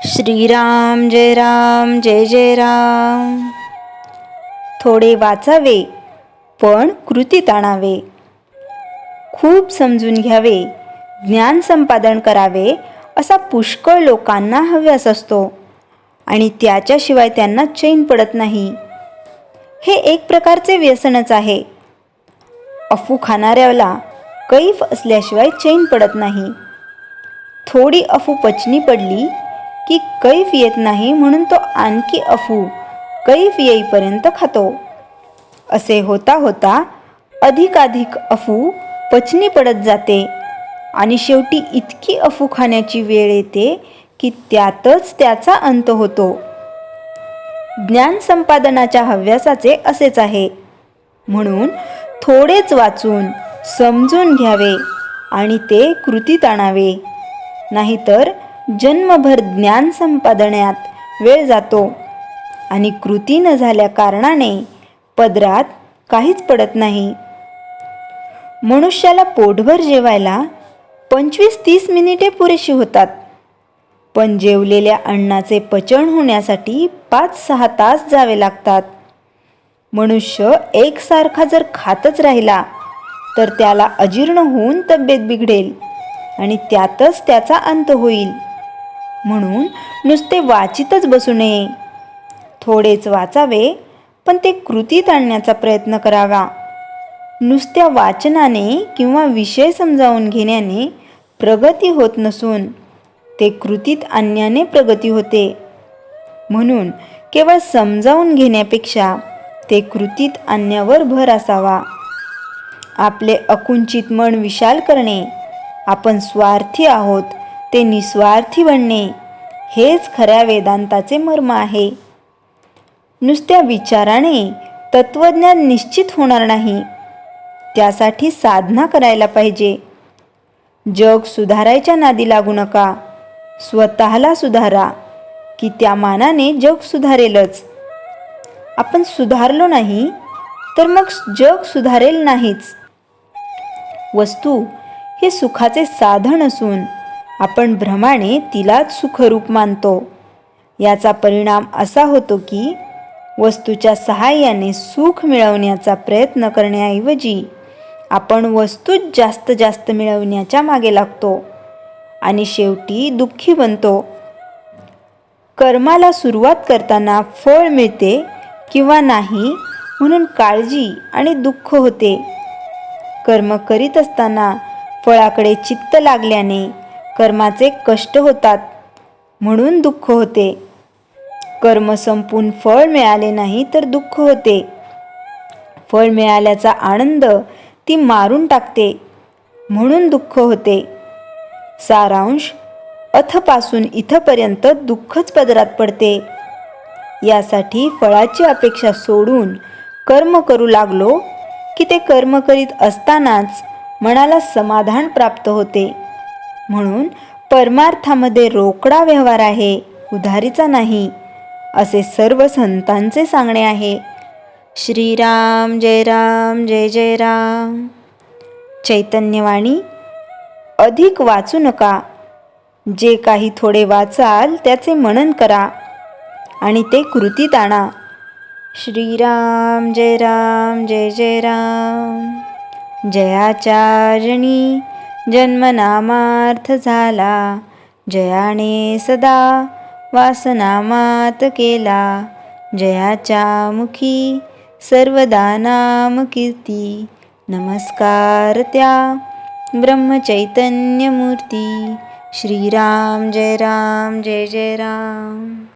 श्रीराम जय जय राम. थोडे वाचावे पण कृतीत आणावे. खूप समजून घ्यावे, ज्ञान संपादन करावे असा पुष्कळ लोकांना हव्यास असतो आणि त्याच्याशिवाय त्यांना चैन पडत नाही. हे एक प्रकारचे व्यसनच आहे. अफू खाणाऱ्याला कैफ असल्याशिवाय चैन पडत नाही. थोडी अफू पचनी पडली की कैफ येत नाही, म्हणून तो आणखी अफू कैफ येईपर्यंत खातो. असे होता होता अधिकाधिक अफू पचनी पडत जाते आणि शेवटी इतकी अफू खाण्याची वेळ येते की त्यातच त्याचा अंत होतो. ज्ञान संपादनाच्या हव्यासाचे असेच आहे. म्हणून थोडेच वाचून समजून घ्यावे आणि ते कृतीत आणावे. नाहीतर जन्मभर ज्ञान संपादनात वेळ जातो आणि कृती न झाल्या कारणाने पदरात काहीच पडत नाही. मनुष्याला पोटभर जेवायला 25-30 मिनिटे पुरेशी होतात, पण जेवलेल्या अन्नाचे पचन होण्यासाठी 5-6 तास जावे लागतात. मनुष्य एकसारखा जर खातच राहिला तर त्याला अजीर्ण होऊन तब्येत बिघडेल आणि त्यातच त्याचा अंत होईल. म्हणून नुसते वाचितच बसू नये. थोडेच वाचावे पण ते कृतीत आणण्याचा प्रयत्न करावा. नुसत्या वाचनाने किंवा विषय समजावून घेण्याने प्रगती होत नसून ते कृतीत आणण्याने प्रगती होते. म्हणून केवळ समजावून घेण्यापेक्षा ते कृतीत आणण्यावर भर असावा. आपले अकुंचित मन विशाल करणे, आपण स्वार्थी आहोत ते निस्वार्थी बनणे, हेच खऱ्या वेदांताचे मर्म आहे. नुसत्या विचाराने तत्वज्ञान निश्चित होणार नाही. त्यासाठी साधना करायला पाहिजे. जग सुधारायच्या नादी लागू नका. स्वतःला सुधारा की त्या मानाने जग सुधारेलच. आपण सुधारलो नाही तर मग जग सुधारेल नाहीच. वस्तू हे सुखाचे साधन असून आपण भ्रमाने तिलाच सुखरूप मानतो. याचा परिणाम असा होतो की वस्तूच्या सहाय्याने सुख मिळवण्याचा प्रयत्न करण्याऐवजी आपण वस्तूच जास्त मिळवण्याच्या मागे लागतो आणि शेवटी दुःखी बनतो. कर्माला सुरुवात करताना फळ मिळते किंवा नाही म्हणून काळजी आणि दुःख होते. कर्म करीत असताना फळाकडे चित्त लागल्याने कर्माचे कष्ट होतात म्हणून दुःख होते. कर्म संपून फळ मिळाले नाही तर दुःख होते. फळ मिळाल्याचा आनंद ती मारून टाकते म्हणून दुःख होते. सारांश, अथपासून इथपर्यंत दुःखच पदरात पडते. यासाठी फळाची अपेक्षा सोडून कर्म करू लागलो की ते कर्म करीत असतानाच मनाला समाधान प्राप्त होते. म्हणून परमार्थामध्ये रोकडा व्यवहार आहे, उधारीचा नाही, असे सर्व संतांचे सांगणे आहे. श्रीराम जय जय राम. चैतन्यवाणी. अधिक वाचू नका. जे काही थोडे वाचाल त्याचे मनन करा आणि ते कृतीत आणा. श्रीराम जय जय राम. जयाचारणी जन्मनामार्थ झाला, जयाने सदा वासनामात केला. जयाच्या मुखी सर्वदा नाम कीर्ती, नमस्कार त्या ब्रह्मचैतन्य मूर्ती. श्रीराम जय जय राम.